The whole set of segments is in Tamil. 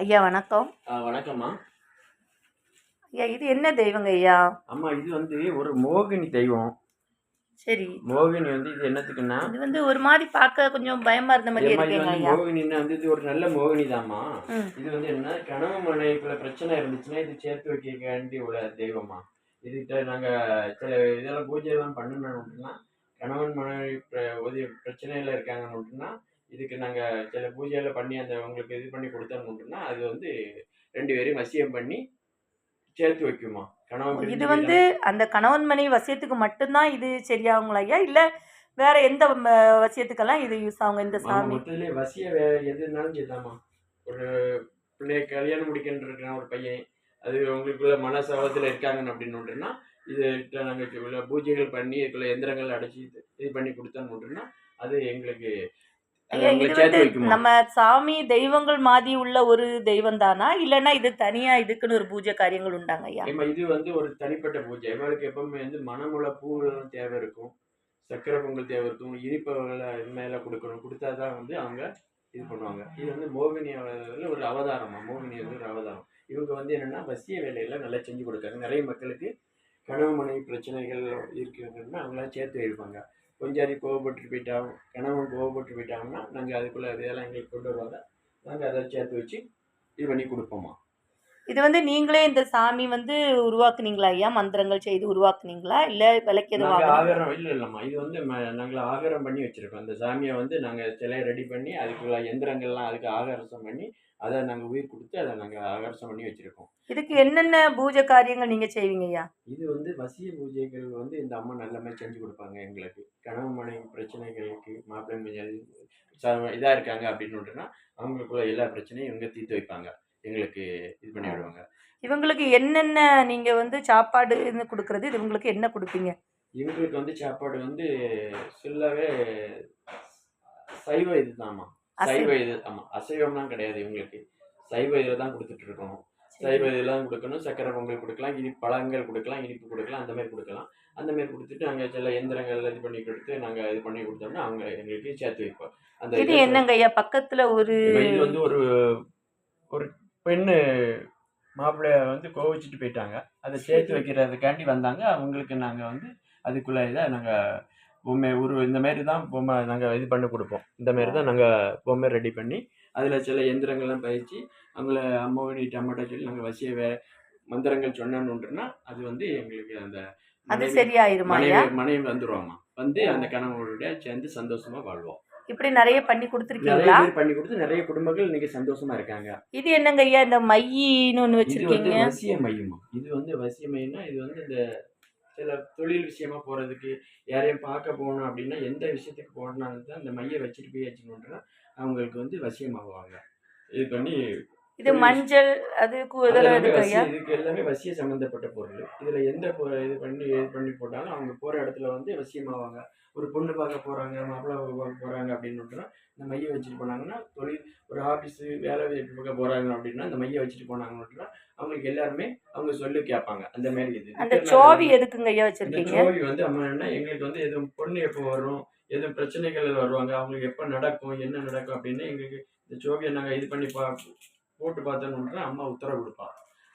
ஐயா வணக்கம். வணக்கம்மா. ஐயா இது என்ன தெய்வங்க ஐயா? அம்மா இது வந்து ஒரு மோகினி தெய்வம். சரி. மோகினி வந்து இது என்னத்துக்குன்னா, இது ஒரு மாதிரி பார்க்க கொஞ்சம் பயமா இருந்த மாதிரி ஏம்மா இது இருக்கேங்க வந்து ஐயா. மோகினின்னா வந்து இது ஒரு நல்ல மோகினி தாம்மா. ம். இது வந்து என்ன கணவன் மனைவிக்குள்ள பிரச்சனை இருந்துச்சுன்னா, இது சேர்த்து வைக்கக்காண்டி உள்ள தெய்வம்மா. இதுகிட்ட நாங்க சில இதெல்லாம் பூஜைலாம் பண்ணணும் அப்படின்னா, கணவன் மனைவி பிரச்சனையில இருக்காங்கன்னு அப்படின்னா, இதுக்கு நாங்க சில பூஜையில பண்ணி அந்த உங்களுக்கு இது பண்ணி கொடுத்தோம் அப்படின்னா, அது வந்து 2 பேரையும் வசியம் பண்ணி சேர்த்து வைக்குமா. கணவன் இது பிரிஞ்சு போயிட்டாங்கன்னா அந்த கணவன் மனைவி வசியத்துக்கு மட்டும்தான் இது சரியாகுங்களா ஐயா? இல்ல வேற எந்த வசியத்துக்கெல்லாம் இது யூஸ் ஆகும் இந்த ஆமா, சாமி? மொத்தத்திலே எது இருந்தாலும் சரிதாம்மா. ஒரு பிள்ளைய கல்யாணம் முடிக்கன்னு இருக்கான் ஒரு பையன். அது உங்களுக்குள்ள மனஸ்தாபத்துல இருக்காங்கன்னு அப்படின்னுட்டுன்னா, இதுகிட்ட நாங்க இவ்வளோ பூஜைகள் பண்ணி இதுக்குள்ள எந்திரங்கள் அடைச்சி இது பண்ணி கொடுத்தோம்னுட்டுன்னா, அது எங்களுக்கு அது ஐயா அவங்கள இது சேர்த்து வைக்குமா. நம்ம சாமி தெய்வங்கள் மாதிரி உள்ள ஒரு தெய்வம் தானா? இல்லைன்னா இது தனியா இதுக்குன்னு ஒரு பூஜை காரியங்கள் உண்டாங்க ஐயா? ஏம்மா இது வந்து ஒரு தனிப்பட்ட பூஜை. இவளுக்கு எப்பவுமே வந்து மணமுள்ள பூவெல்லாம் தேவை இருக்கும். சர்க்கரை பொங்கல் தேவை இருக்கும். இனிப்பு வகைகள இது மேல குடுக்கணும். குடுத்தா தான் வந்து அவங்க இது பண்ணுவாங்க. இது வந்து மோகினி ஒரு அவதாரமா. மோகினி வந்து ஒரு அவதாரம். இவங்க வந்து என்னன்னா, வசிய வேலையெல்லாம் நல்லா செஞ்சு கொடுக்காங்க. நெறைய மக்களுக்கு கணவன் மனைவி பிரச்சனைகள் இருக்குதுன்னா, அவங்களாம் சேர்த்து வைப்பாங்க. கொஞ்சாதி கோவப்பட்டு போயிட்டா, கணவன் கோவப்பட்டு போயிட்டாங்கன்னா, நாங்க அதுக்குள்ள இதெல்லாம் எங்களுக்கு கொண்டு வருவாங்க. நாங்க அத சேர்த்து வச்சு இது பண்ணி குடுப்போம்மா. இது நீங்களே இந்த சாமி உருவாக்குனீங்களா ஐயா? மந்திரங்கள் செய்து உருவாக்குனீங்களா? இல்ல விலைக்கு எதுவும் நாங்க வாங்குனீங்களா? ஆகாரம் இல்லம்மா. இது வந்து நாங்க ஆகாரம் பண்ணி வச்சிருக்கோம். அந்த சாமிய வந்து நாங்க சிலைய ரெடி பண்ணி, அதுக்குள்ள எந்திரங்கள்லாம் அதுக்கு ஆகாரசம் பண்ணி, அத நாங்க உயிர் குடுத்து, அத நாங்க ஆகாரசம் பண்ணி வச்சிருக்கோம். இதுக்கு என்னென்ன பூஜை காரியங்கள் நீங்க செய்வீங்க ஐயா? இது வந்து வசிய பூஜைகள் வந்து இந்த அம்மா நல்ல மாரி செஞ்சு குடுப்பாங்க எங்களுக்கு. கணவன் மனைவி பிரச்சனைகளுக்கு மாப்பிள்ளை இதா இருக்காங்க அப்படின்னுட்டுன்னா, அவங்களுக்குள்ள எல்லா பிரச்சனையும் இவங்க தீர்த்து வைப்பாங்க. எங்களுக்கு இது பண்ணி விடுவாங்க. இவங்களுக்கு என்னென்ன நீங்க சாப்பாடுன்னு குடுக்குறது? இவங்களுக்கு என்ன குடுப்பீங்க? இவங்களுக்கு வந்து சாப்பாடு வந்து ஃபுல்லாவே சைவ இதுதாம்மா. சைவ இது ஆமா. அசைவம்லாம் கிடையாது இவங்களுக்கு. சைவ இதில தான் குடுத்துட்டு இருக்கோம். சைவ இதெல்லாம் குடுக்கணும். சர்க்கரை பொங்கல் குடுக்கலாம். பழங்கள் குடுக்கலாம். இனிப்பு குடுக்கலாம். அந்த மாரி குடுக்கலாம். அந்த மாரி குடுத்துட்டு நாங்க சில எந்திரங்கள் இது பண்ணி குடுத்து, நாங்க இது பண்ணி குடுத்தோம்னா, அவங்க எங்களுக்கு சேர்த்து வைப்போம். அந்த இது இத என்னங்க ஐயா? பக்கத்துல ஒரு இப்ப இது வந்து ஒரு ஒரு பெண்ணு மாப்பிள்ளைய வந்து கோவிச்சுட்டு போயிட்டாங்க. அத சேர்த்து வைக்கிறதுக்காண்டி வந்தாங்க. அவங்களுக்கு நாங்க வந்து அதுக்குள்ள இத நாங்க பொம்மை இந்த மாரி தான் பொம்மை நாங்க இது பண்ணி குடுப்போம். இந்த மாரி தான் நாங்க பொம்மை ரெடி பண்ணி, அதில சில எந்திரங்கள்லாம் பதிச்சு, அவங்கள மோகினி டமாட்டா சொல்லி நாங்க மந்திரங்கள் சொன்னோன்னுட்டுன்னா, அது வந்து எங்களுக்கு அந்த அது மனைவி சரியாயிருமா ஐயா? மனைவி வந்துருவாம்மா. வந்து அந்த கணவனோட சேர்ந்து சந்தோஷமா வாழ்வோம். இப்படி நெறைய பண்ணி நெறைய குடுத்துருக்கீங்களா? பேர் பண்ணி குடுத்து, நெறைய குடும்பங்கள் இன்னைக்கு சந்தோஷமா இருக்காங்க. இது என்னங்க ஐயா? இந்த மையின்னு ஒண்ணு இது வந்து வச்சிருக்கீங்க. வசிய மையம்மா. இது வந்து வசிய மையம்னா, இது வந்து இந்த சில தொழில் விஷயமா போறதுக்கு, யாரையும் பார்க்க போகணும் அப்படின்னா, எந்த விஷயத்துக்கு போனாலும் தான் இந்த மைய வச்சுட்டு போய் வச்சுக்கணும்னா, அவங்களுக்கு வந்து வசியமாகுவாங்க. இது பண்ணி இது தொழில் மஞ்சள் இதெல்லாம் அதெல்லாமே எதுக்கு ஐயா? இதுக்கு எல்லாமே வசிய சம்மந்தப்பட்ட பொருள். இதுல எந்த இது பண்ணி போட்டாலும், அவங்க போற இடத்துல வந்து வசியமாவாங்க. ஒரு பொண்ணு பார்க்க போறாங்க, மாப்பிள்ளை பார்க்க போறாங்க அப்படின்னுட்டா, இந்த மைய வச்சுட்டு போனாங்கன்னா, ஒரு ஆபீஸு வேலை வாய்ப்பு பார்க்க போறாங்க அப்படின்னா, இந்த மைய வச்சுட்டு போனாங்கன்னுட்டா, அவங்களுக்கு எல்லாருமே அவங்க சொல்லி கேட்பாங்க. அந்த மாரி இது. அந்த இதுக்கு நாங்க சோவி வந்து எதுக்குங்க ஐயா இந்த வச்சிருக்கீங்க? சோவி வந்து அம்மா என்னன்னா, எங்களுக்கு வந்து எதுவும் பொண்ணு எப்போ வரும்? எதுவும் பிரச்சனைகள் வருவாங்க. அவங்களுக்கு எப்ப நடக்கும்? என்ன நடக்கும்? அப்படின்னு எங்களுக்கு இந்த சோவிய நாங்க இது பண்ணி போட்டு பார்த்தோம்னா, அம்மா உத்தரவு குடுப்பா.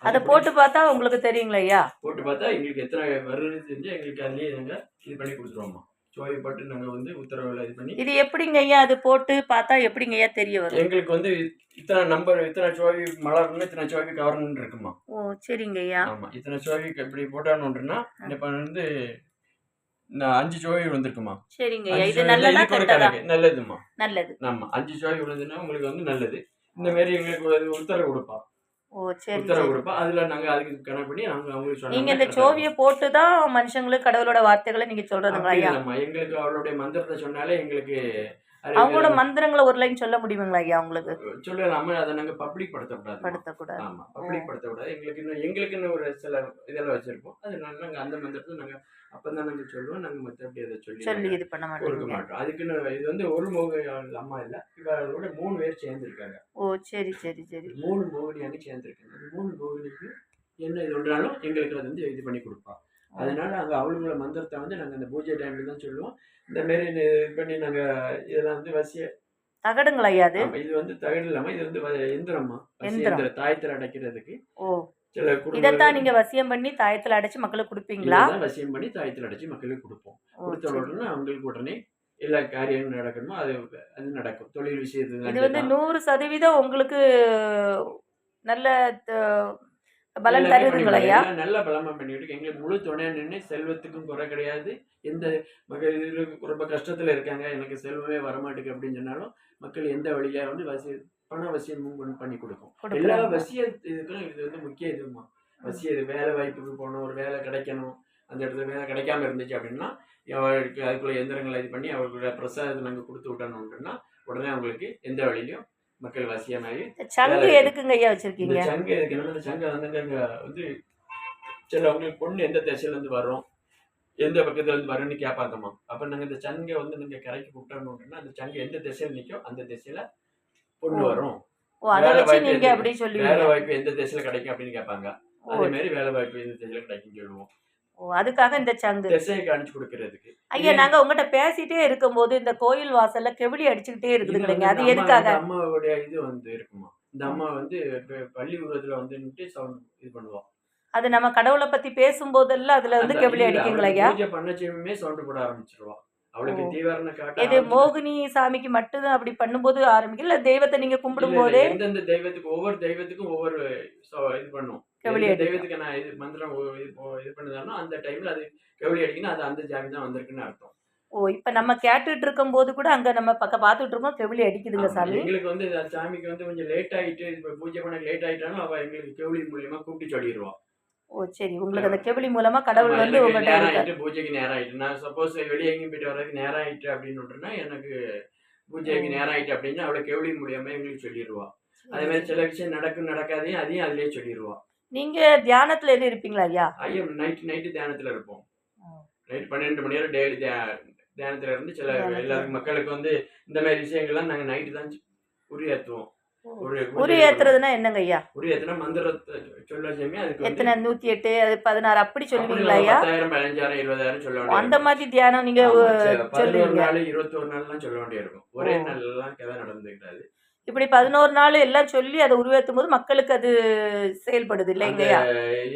அத அதுபடி போட்டு பார்த்தா உங்களுக்கு தெரியுங்களா ஐயா? போட்டு பார்த்தா எங்களுக்கு எத்தனை வருதுன்னு தெரிஞ்சு எங்களுக்கு அதிலேயே நாங்க இது பண்ணி குடுத்துருவோம்மா. சோவி போட்டு நாங்க வந்து உத்தரவுல இது பண்ணி இது எப்படிங்க ஐயா? அது போட்டு பார்த்தா எப்படிங்க ஐயா தெரிய வரும்? எங்களுக்கு வந்து இத்தனை சோவி மலரணும், இத்தனை சோவி கவரணும்னு இருக்குமா. ஓ! சரிங்க ஐயா. ஆமா. இத்தனை சோவி இப்படி போட்டானுன்னா, இப்ப வந்து 5 சோவி விழுந்திருக்குமா. சரிங்க ஐயா. 5 இது சோவினா நல்லதா? இதுக்கு ஒரு கெட்டதா? கணக்கு. நல்லதும்மா. நல்லது. ஆமா. 5 சோவி விழுந்துன்னா உங்களுக்கு வந்து நல்லது. இந்த மாரி எங்களுக்கு ஒரு உத்தரவு குடுப்பா. ஓ! சரி, உத்தரவு சரி. குடுப்பா. அதுல நாங்க அதுக்கு கணக்கு பண்ணி நாங்க அவங்களுக்கு நீங்க சொன்னோம்னா இந்த கரெக்ட்டா சோவிய இருக்கும். போட்டு தான் மனுஷங்களுக்கு கடவுளோட வார்த்தைகள நீங்க சொல்றதுங்களா அப்படி ஐயா? இல்லம்மா. எங்களுக்கு அவளுடைய மந்திரத்த சொன்னாலே எங்களுக்கு அவங்களோட அறிவுரை மந்திரங்கள ஒரு லைன் சொல்ல முடியுங்களா ஐயா உங்களுக்கு? சொல்லலாமா. அத நாங்க பப்ளிக் படுத்தக்கூடாதும்மா. படுத்தக்கூடாது. ஆமா. ஓ! பப்ளிக் படுத்தக்கூடாது. எங்களுக்குன்னு ஒரு சில இதெல்லாம் வச்சிருப்போம். அதனால நாங்க அந்த மந்திரத்த நாங்க அப்பதான் நாங்க சொல்லுவோம். நாங்க மத்தபடி அத சொல்லி சொல்லி நாங்க இது பண்ண கொடுக்க மாட்டீங்க. மாட்டோம். அதுக்குன்னு இது வந்து ஒரு அம்மா இல்ல. இவளோட 3 பேர் சேர்ந்திருக்காங்க. ஓ! சரி, சரி, சரி. 3 மோகினியாங்க சேர்ந்திருக்காங்க. அந்த 3 மோகினிக்கு என்ன இது ஒன்றாலும் எங்களுக்கு அது வந்து இது பண்ணி குடுப்பா. அதனால அங்க அவளுங்கள மந்திரத்த வந்து நாங்க அந்த பூஜை டைம்ல தான் சொல்லுவோம். இந்த மாரி இது பண்ணி நாங்க இதெல்லாம் வந்து தகடுங்களா ஐயா அது? ஆமா, இது வந்து தகடு இல்லாம இது வந்து எந்திரம்மா. எந்திரம். தாயத்துல அடைக்கிறதுக்கு ஓ! சில இதத்தான் குடும்பங்கள் நீங்க வசியம் பண்ணி தாயத்துல அடைச்சு மக்களுக்கு குடுப்பீங்களா? இத தான் வசியம் பண்ணி தாயத்துல அடைச்சு மக்களுக்கு குடுப்போம். ஓ! குடுத்த சரி. உடனே அவங்களுக்கு உடனே எல்லா காரியங்களும் நடக்கணுமோ அது அது நடக்கும். தொழில் இது விஷயத்துல வந்து 100% உங்களுக்கு நல்ல த பலன் எல்லாமே பண்ணி தருதுங்களா விடுவாங்க. ஐயா? எல்லாம் நல்லா பலமா பண்ணிவிட்டு எங்களுக்கு முழு துணையா நின்னு செல்வத்துக்கும் குறை கிடையாது. எந்த மக்கள் இதுல ரொம்ப கஷ்டத்துல இருக்காங்க. எனக்கு செல்வமே வரமாட்டேங்குது அப்படின்னு சொன்னாலும், மக்கள் எந்த வழியா வந்து பண வசியமும் பண்ணி கொடுக்கும். எல்லா குடுக்குறாங்க. வசிய இதுக்கும் இது வந்து முக்கிய இதுமா. வசிய இது வேலை வாய்ப்புக்கு போகணும், ஒரு வேலை கிடைக்கணும். அந்த இடத்துல வேலை கிடைக்காம இருந்துச்சு அப்படின்னா, அவருக்கு அதுக்குள்ள எந்திரங்களை இது பண்ணி அவர்களுடைய பிரசாதத்தை நாங்க குடுத்து விட்டோம்னா, உடனே அவங்களுக்கு எந்த வழியிலயும் மக்கள் வசியமாகி இந்த வேலை சங்கு கிடைக்கும். எதுக்குங்க ஐயா இந்த வச்சிருக்கீங்க? சங்கு எதுக்குன்னா, இந்த சங்க வந்துங்க அங்க வந்து சிலவங்களுக்கு பொண்ணு எந்த திசையில இருந்து வரும், எந்த பக்கத்துல இருந்து வரும்னு கேட்பாங்கம்மா. அப்ப நாங்க இந்த சங்கை வந்து நீங்க கரைக்கு விட்டோம்னு அப்படின்னா, அந்த சங்கு எந்த திசையில நிக்கோ அந்த திசையில ஓ! பொண்ணு வரும். ஓ! அத வேலை வச்சு வாய்ப்பு நீங்க அப்படி சொல்லுவீங்க. வேலை வாய்ப்பு எந்த திசையில கிடைக்கும் அப்படின்னு கேட்பாங்க. ஓ! அதே மாதிரி வேலை வாய்ப்பு எந்த திசையில கிடைக்கும்னு சொல்லுவோம். ஓ! அதுக்காக இந்த சங்கு. திசையை காணிச்சு கொடுக்கறதுக்கு. ஐயா இதே நாங்க உங்கட்ட பேசிட்டே இருக்கும்போது, இந்த கோயில் வாசல்ல கெவிலி அடிச்சுக்கிட்டே இது இருக்குதுங்களேங்க. வந்து அது எதுக்காக? இந்த அம்மாவுடைய இது வந்து இருக்குமா. இந்த ம். அம்மா வந்து பள்ளி உருவத்துல வந்துட்டு சவுண்ட் இது பண்ணுவா. அது நம்ம கடவுள பத்தி பேசும்போதெல்லாம் அதுல வந்து அந்த கெவிலி இல்ல அடிக்குங்களா அவளுக்கு ஐயா? பூஜை பண்ணச்சமே சவுண்ட் போட ஆரம்பிச்சிருவா. ஓ! அவளுக்கு தீவாரணம் காட்ட இது ஆரம்பிச்சுட்டா. மோகினி சாமிக்கு மட்டும் தான் அப்படி பண்ணும்போது ஆரம்பிக்கும். இல்ல தெய்வத்த நீங்க இல்ல, இல்ல. கும்பிடும்போதே எந்தெந்த தெய்வத்துக்கு ஒவ்வொரு தெய்வத்துக்கும் ஒவ்வொரு இது பண்ணும். கெவிலி எந்த அடிக்கும். தெய்வத்துக்கு நான் இது மந்திரம் இது பண்ணுதானோ, அந்த டைம்ல அது கெவுளி அடிக்குன்னா, அது அந்த ஜாமி தான் வந்திருக்குன்னு அர்த்தம். ஓ! இப்ப நம்ம கேட்டுட்டு இருக்கும்போது கூட அங்க நம்ம பார்த்துட்டு இருக்கோம். கெவிலி அடிக்குதுங்க ஆமா. சாமி. எங்களுக்கு வந்து சாமிக்கு வந்து கொஞ்சம் லேட் ஆயிட்டு, இப்ப பூஜை பண்ண லேட் ஆயிட்டாலும், அவ எங்களுக்கு கெவுளி மூலியமா கூப்பிட்டு சொல்லிருவா. ஓ! சரி. உங்களுக்கு அந்த கெவிலி மூலமா ஆமா, கடவுள் வந்து எனக்கு உங்கட்ட நேரம் இருக்காரு. ஆயிட்டு, பூஜைக்கு நேரம் ஆயிட்டு. நான் சப்போஸ் வெளிய எங்கேயும் போயிட்டு வர்றதுக்கு நேரம் ஆயிட்டு அப்படின்னு விட்டேன்னா, எனக்கு ஓ! பூஜைக்கு நேரம் ஆயிட்டு அப்படின்னா, அவள கெவுளி மூலியமா எங்களுக்கு சொல்லிருவா. அதே சரி, மாரி சரி. சில விஷயம் நடக்கும், நடக்காதையும் அதையும் அதிலேயே சொல்லிருவா. நீங்க தியானத்துல எதுவும் இருப்பீங்களா ஐயா? ஐயம் நைட்டு தியானத்துல இருப்போம். ஓ! நைட் 12 மணி நேரம் டெய்லி தியானத்துல இருந்து சில தியானத்துல எல்லாருக்கும் மக்களுக்கு வந்து இந்த மாதிரி விஷயங்கள்லாம் நாங்க நைட்டு தான் உரியேத்துவோம். ஓ! ஒரு உரி பூஜை பண்ணுவோம். ஏத்துறதுன்னா என்னங்க ஐயா? உரியேத்துனா மந்திரத்தை சொல்ல சாமி அதுக்கு வந்து எத்தன 108 அது 16 அப்படி அப்படி சொல்லுவீங்களா நம்ம ஐயா? 10,000 15,000 20,000 சொல்ல ஓ! வேண்டியது அந்த இருக்கும். மாதிரி தியானம் நீங்க ஆமா. 11 சொல்லுவீங்க. நாள் 21 நாள்லாம் சொல்ல வேண்டியது இருக்கும். ஓ! ஒரே நாள்லாம் கதை நடந்துக்கிட்டாது. இப்படி 11 நாள் எல்லாம் சொல்லி அத உருவேத்தும்போது மக்களுக்கு அது செயல்படுது அந்த இல்லைங்கய்யா?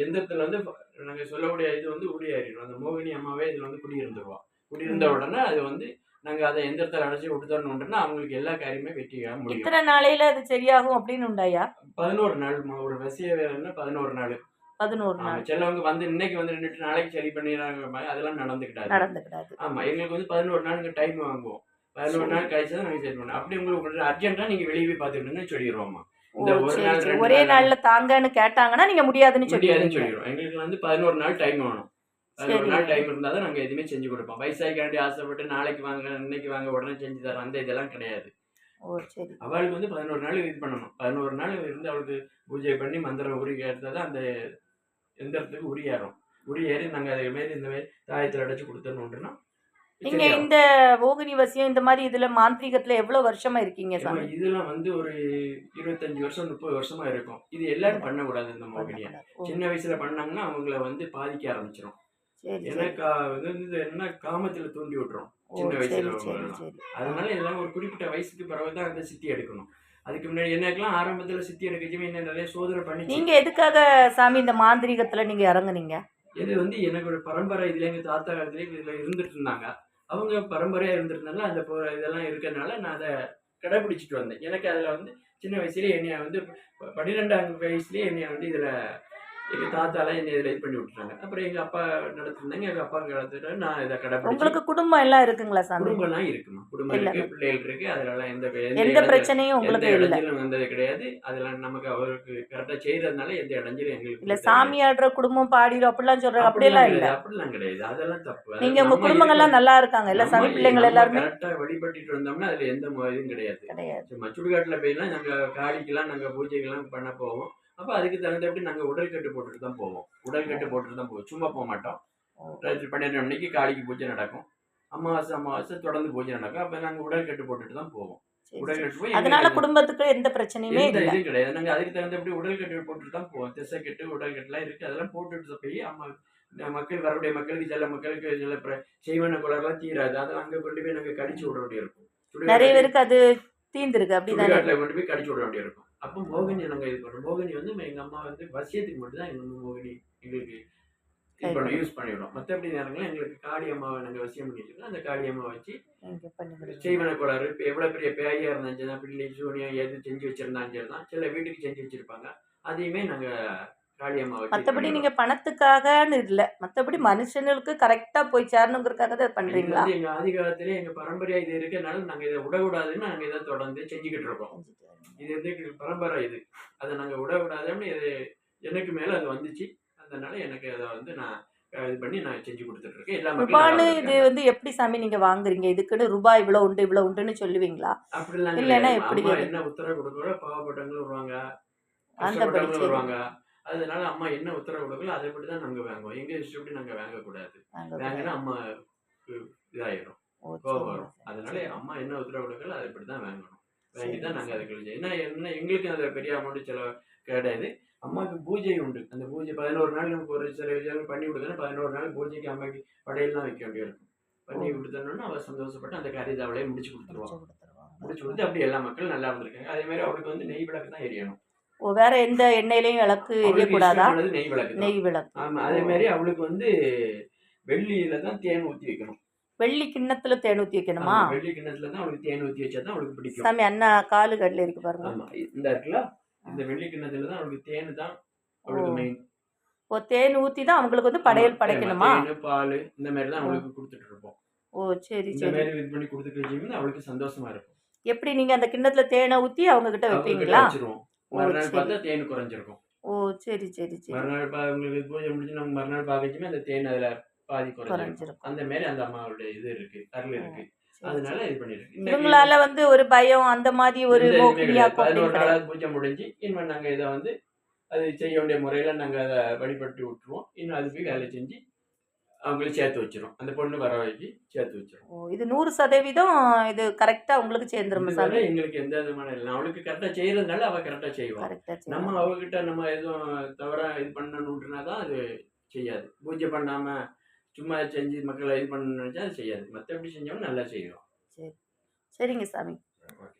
எந்திரத்துல வந்து நாங்க சொல்லக்கூடிய இது வந்து உரியேறிடும். அந்த மோகினி அம்மாவே இதுல வந்து குடியிருந்துருவா. குடியிருந்த ம். உடனே அது வந்து நாங்க அதை எந்திரத்துல அடைச்சு விட்டுட்டோம்னா அவங்களுக்கு எல்லா காரியமே வெற்றியா முடியும். எத்தன நாளையில அது சரியாகும் அப்படின்னு உண்டா ஐயா? 11 நாள்மா. ஒரு வசிய வேலைன்னா 11 நாள். 11 ஆமா. நாள். சிலவங்க வந்து இன்னைக்கு வந்து நின்னுட்டு நாளைக்கு சரி பண்ணிடுறாங்க. அதெல்லாம் நடந்துக்கிடாது. நடந்துக்கிடாது. ஆமா. எங்களுக்கு வந்து 11 நாளுக்கு டைம் வாங்குவோம். 11 சரி. நாள் கழிச்சு தான் நாங்க சரி பண்ணுவோம். அப்படி உங்களுக்கு அர்ஜென்ட்டா நீங்க வெளிய போய் பார்த்துக்கிடுங்கன்னு சொல்லிருவோம்மா. ஓ! இந்த 1 சரி, நாள் சரி. 2 ஒரே நாள் நாள்ல தாங்கன்னு கேட்டாங்கன்னா, நீங்க முடியாதுன்னு முடியாதுன்னு சொல்லிருவீங்க. சொல்லிருவோம். எங்களுக்கு வந்து 11 நாள் டைம் வேணும். 11 நாள் சரிங்க. டைம் இருந்தா தான் நாங்க எதுவுமே செஞ்சு குடுப்போம். வயசாயிக்காண்டி ஆசைப்பட்டு நாளைக்கு வாங்க, இன்னைக்கு வாங்க, உடனே செஞ்சு தரோம். அந்த இதெல்லாம் கிடையாது. ஓ! சரி. அவளுக்கு வந்து 11 நாள் இது பண்ணணும். 11 நாள் இருந்து அவளுக்கு பூஜை பண்ணி மந்திரம் உருகி எடுத்தா தான் அந்த எந்திரத்துக்கு உரியேறும். உரியேறி நாங்க அதே மாரி இந்த மாரி தாயத்துல அடைச்சு குடுத்தோம்னா நீங்க சரியாகும். இந்த மோகினி வசியம் இந்த மாரி இதுல மாந்திரீகத்துல எவ்வளவு வருஷமா இருக்கீங்க ஏம்மா சாமி? இதெல்லாம் வந்து ஒரு 25 வருஷம், 30 வருஷமா இருக்கும். இது எல்லாரும் பண்ணக்கூடாது இந்த மோகினிய. பண்ணக்கூடாது. ஓ! சின்ன வயசுல பண்ணாங்கன்னா அவங்கள வந்து பாதிக்க ஆரம்பிச்சுரும். சரி, ஏன்னா சரி. இது வந்து என்ன காமத்துல தூண்டி விட்டுரும். ஓ! சின்ன வயசுல சரி, சரி, உள்ளவங்களலாம். சரி. ஆ. அதனால இதெல்லாம் ஒரு குறிப்பிட்ட வயசுக்கு பிறகு தான் அந்த சித்தி எடுக்கணும். அதுக்கு முன்னாடி எனக்கெல்லாம் ஆரம்பத்துல சித்தி எடுக்கச்சுமே என்ன நிறைய சோதனை பண்ணிச்சு. நீங்க எதுக்காக சாமி இந்த மாந்திரீகத்துல நீங்க இறங்குனீங்க? இது வந்து எனக்கு ஒரு பரம்பரை இதுல எங்க தாத்தா காலத்திலே இதுல இருந்துட்டு இருந்தாங்க. அவங்க பரம்பரையா இருந்திருந்தனால அந்த இதெல்லாம் இருக்கறனால நான் அத கடைபிடிச்சுட்டு வந்தேன். எனக்கு அதுல வந்து சின்ன வயசுலயே என்னைய வந்து 12ஆம் வயசுலயே என்னைய வந்து இதுல எங்க தாத்தாலாம் என்னைய இதுல இது பண்ணி விட்டுட்டாங்க. அப்புறம் எங்க அப்பா நடத்திருந்தாங்க. எங்க அப்பா காலத்துல நான் இத கடைபிடிச்சு உங்களுக்கு குடும்பம் எல்லாம் இருக்குங்களா சாமி? குடும்பம்லாம் இருக்குமா. குடும்பம் இருக்கு, எல்லாமே. பிள்ளைகள் இருக்கு. அதனால எந்த எந்த எந்த இடைஞ்சலும் பிரச்சனையும் எந்த உங்களுக்கு இல்ல. இடைஞ்சலும் வந்தது கிடையாது. அதெல்லாம் நமக்கு அவருக்கு கரெக்ட்டா செய்றதுனால எந்த இடைஞ்சலும் எங்களுக்கு இல்ல கொடுத்தது கிடையாது. சாமி ஆடுற குடும்பம் பாடிரும் அப்படிலாம் சொல்றாங்க. அப்படியெல்லாம் இல்ல. அப்படிலாம் கிடையாது. அதெல்லாம் தப்பு. நீங்க அதாவது உங்க நம்ம குடும்பங்கள்லாம் நல்லா இருக்காங்க. இல்ல சாமி பிள்ளைங்கள் நம்ம எல்லாருமே? கரெக்ட்டா வழிபட்டுட்டு வந்தோம்னா, அதுல எந்த இதுவும் கிடையாது. கிடையாது. சும்மா சுடுகாட்டுல போய்லாம் நாங்க காளிக்கெல்லாம் நாங்க பூஜைகள்லாம் பண்ண போவோம். அப்ப அதுக்கு தகுந்தபடி நாங்க உடல் கட்டு போட்டுட்டு தான் போவோம். உடல் ஓ! கட்டு போட்டுட்டு தான் போவோம். சும்மா போமாட்டோம். ஓ! ராத்திரி 12 மணிக்கு காளிக்கு பூஜை நடக்கும். அமாவாசை தொடர்ந்து பூஜை நடக்கும். அப்ப நாங்க உடல் கட்டு போட்டுட்டு தான் போவோம். சரி, உடல் சரி. கட்டு போய் அதனால எங்களுக்கு குடும்பத்துக்கு எந்த பிரச்சனையுமே எந்த இல்ல. இதுவும் கிடையாது. நாங்க அதுக்கு தகுந்தபடி உடல் கட்டு போட்டுட்டு தான் போவோம். திசை கட்டு, உடல் கட்டுலாம் இருக்கு. அதெல்லாம் போட்டுட்டு போய் மக்கள் வரக்கூடிய மக்களுக்கு சில மக்களுக்கு சில செய்வன குளர்லாம் தீராது. அதெல்லாம் அங்க கொண்டு போய் நாங்க கடிச்சு விட வேண்டியிருக்கும். நெறைய சுடுகாட்டுல பேருக்கு அது தீந்துருக்கு அப்படிதானே? சுடுகாட்டில் கொண்டு போய் கடிச்சு விட வேண்டியிருக்கும். அப்போ மோகினி நாங்கள் இது பண்ணுறோம். மோகினி வந்து எங்கள் அம்மா வந்து வசியத்துக்கு மட்டும் தான் எங்கள் மோகினி எங்களுக்கு கை இப்போ கொடு யூஸ் பண்ணிவிடும். மற்றபடி நேரங்களில் எங்களுக்கு காளி அம்மாவை நாங்கள் வசியம் பண்ணி வச்சுருக்கோம். அந்த காளி அம்மாவை வச்சு நீங்க பண்ணி கொடுங்க. செய்வன கோளாறு இப்போ எவ்வளோ பெரிய பேயா இருந்தாச்சுன்னா பிள்ளை சூனியம் எது செஞ்சு வச்சுருந்தாலும் சரி தான் சில வீட்டுக்கு செஞ்சு வச்சுருப்பாங்க. அதையுமே நாங்கள் காளி அம்மா வச்சு இது மத்தபடி பண்ணிவிடுவோம். நீங்க பணத்துக்காகன்னு இல்ல. மத்தபடி மனுஷங்களுக்கு கரெக்ட்டா போய் சேரணுங்கிறதுக்காக தான் இது பண்றீங்களா? வந்து எங்கள் ஆதி காலத்திலே எங்கள் பரம்பரையாக இது இருக்கனால நாங்கள் இதை விடக்கூடாதுன்னு நாங்கள் இதை தொடர்ந்து செஞ்சுக்கிட்டு இருக்கோம். செஞ்சுட்டு வரீங்க. இது வந்து எங்களுக்கு பரம்பரை இது. அதை நாங்கள் விடக்கூடாதுன்னு இது எனக்கு மேலே அது வந்துச்சு. அதனால எனக்கு அதை வந்து நான் இது பண்ணி நான் செஞ்சு கொடுத்துட்ருக்கேன். எல்லா மக்களும் நல்லா ரூபான்னு இது இருக்காங்க. வந்து எப்படி சாமி நீங்க வாங்குறீங்க? இதுக்குன்னு ரூபாய் இவ்வளோ உண்டு, இவ்வளோ உண்டுன்னு சொல்லுவீங்களா? அப்படிலாம் இல்லைன்னா கிடையாது. எப்படி அம்மா அது? என்ன உத்தரவு கொடுக்குறோ பாவப்பட்டவங்களும் வருவாங்க, அந்தபடி கஷ்டப்பட்டவங்களும் சரி. வருவாங்க. அதனால அம்மா என்ன உத்தரவு கொடுக்கல அதைப்படி தான் நாங்கள் வாங்குவோம். எங்கள் இஷ்டப்படி நாங்கள் வாங்கக்கூடாது. வாங்கக்கூடாது. வாங்கினா அம்மாவுக்கு இதாயிரும், ஓ! கோபம் சரிங்க வரும். சாமி. அதனால சரிங்க. அம்மா என்ன உத்தரவு கொடுக்கல அதைப்படி தான் வாங்கணும். வாங்கி தான் சரிங்க நாங்கள் சாமி. அதுக்கு ஏன்னா என்ன எங்களுக்கு அதில் பெரிய அமௌண்ட் செலவு கிடையாது. அம்மாவுக்கு பூஜை உண்டு. அந்த பூஜை 11 நாள் நமக்கு ஒரு சில விஷயங்கள் பண்ணி கொடுத்தோன்னா 11 நாள் பூஜைக்கு அம்மாவுக்கு படையல்லாம் வைக்க வேண்டியிருக்கும். ஓ! பண்ணி கொடுத்தோன்னா அவள் சந்தோஷப்பட்டு அந்த காரியத்தை முடிச்சு கொடுத்துருவான். முடிச்சு கொடுத்துருவாங்க. முடிச்சு கொடுத்து அப்படி எல்லா மக்களும் நல்லா இருந்திருக்காங்க. அதே மாதிரி அவளுக்கு வந்து நெய் விளக்கு தான் எரியணும். ஓ! வேற எந்த எண்ணெயிலயும் விளக்கு அவளுக்கு எரியக்கூடாதா? இஷ்டமானது நெய் விளக்கு தான். நெய் விளக்கு. ஆமா. ஓ! அதே மாதிரி அவளுக்கு வந்து வெள்ளியில தான் தேன் ஊத்தி வைக்கணும். வெள்ளி கிண்ணத்துல தேன் ஊத்தி வைக்கணுமா? ஆமா. வெள்ளி கிண்ணத்துல தான் அவளுக்கு தேன் ஊத்தி வச்சா தான் அவளுக்கு பிடிக்கும். சாமி அண்ணா காலு கடையில இருக்கு பாருங்க. ஆமா. இந்த இருக்குல்ல, ஆ. இந்த வெள்ளி கிண்ணத்துல தான் அவளுக்கு தேன் தான் ஓ! அவளுக்கு மெயின். ஓ! தேன் ஊத்தி தான் அவங்களுக்கு வந்து ஆமா. படையல் படைக்கணுமா? தேனு, பாலு இந்த மாதிரி தான் ஓ! அவளுக்கு கொடுத்துட்டு இருப்போம். ஓ! சரி, இந்த சரி. மாதிரி இது பண்ணி கொடுத்துட்டு வச்சீங்கன்னா அவளுக்கு சந்தோஷமா இருக்கும். எப்படி நீங்க அந்த கிண்ணத்துல தேனை ஊத்தி அவங்க கிட்ட அவங்க கிட்ட வைப்பீங்களா? வச்சிருவோம். ஓ! மறுநாள் சரி. பார்த்தா தேன் குறைஞ்சிருக்கும். ஓ! சரி, சரி, சரி. மறுநாள் உங்களுக்கு பூஜை முடிஞ்சு நம்ம மறுநாள் பார்க்கச்சுமே அந்த தேன் அதுல பாதி குறைஞ்சிருக்கும். குறைஞ்சிருக்கும். அந்த மாதிரி அந்த அம்மாவுடைய இது இருக்கு, அருள் ஓ! இருக்கு. சரி, அதனால சரி. இது பண்ணிருக்கு. இன்னைக்கு இவங்களால வந்து ஒரு பயம் அந்த மாதிரி ஒரு எந்த இதுவுமே கிடையாது. மோகினியாக்கும் அப்படின்னு 11 கிடையாது. நாளாவது பூஜை முடிஞ்சு, இனிமேல் நாங்க இதை வந்து அது செய்ய வேண்டிய முறையில நாங்க அதை வழிபட்டு விட்டுருவோம். இன்னும் அது போய் வேலை செஞ்சு அவங்களுக்கு சேர்த்து வச்சிரும். அந்த பொண்ணு வர வரைக்கு சேர்த்து வச்சிரும். ஓ! இது 100% இது கரெக்ட்டா உங்களுக்கு சேர்ந்துருமா இதுவரை சாமி? எங்களுக்கு எந்த விதமான இல்லை. அவளுக்கு கரெக்டா செய்யறதுனால அவ கரெக்டா செய்வா. கரெக்ட்டா நம்ம செய்வாங்க. அவகிட்ட நம்ம எதுவும் தவறா இது பண்ணணும்னா தான் அது செய்யாது. பூஜை பண்ணாம சும்மா செஞ்சு மக்களை இது பண்ணணும்னு நினைச்சா அது செய்யாது. மற்றபடி செஞ்சவங்க நல்லா செய்வோம். சரி. சரிங்க சாமி. ஓகே.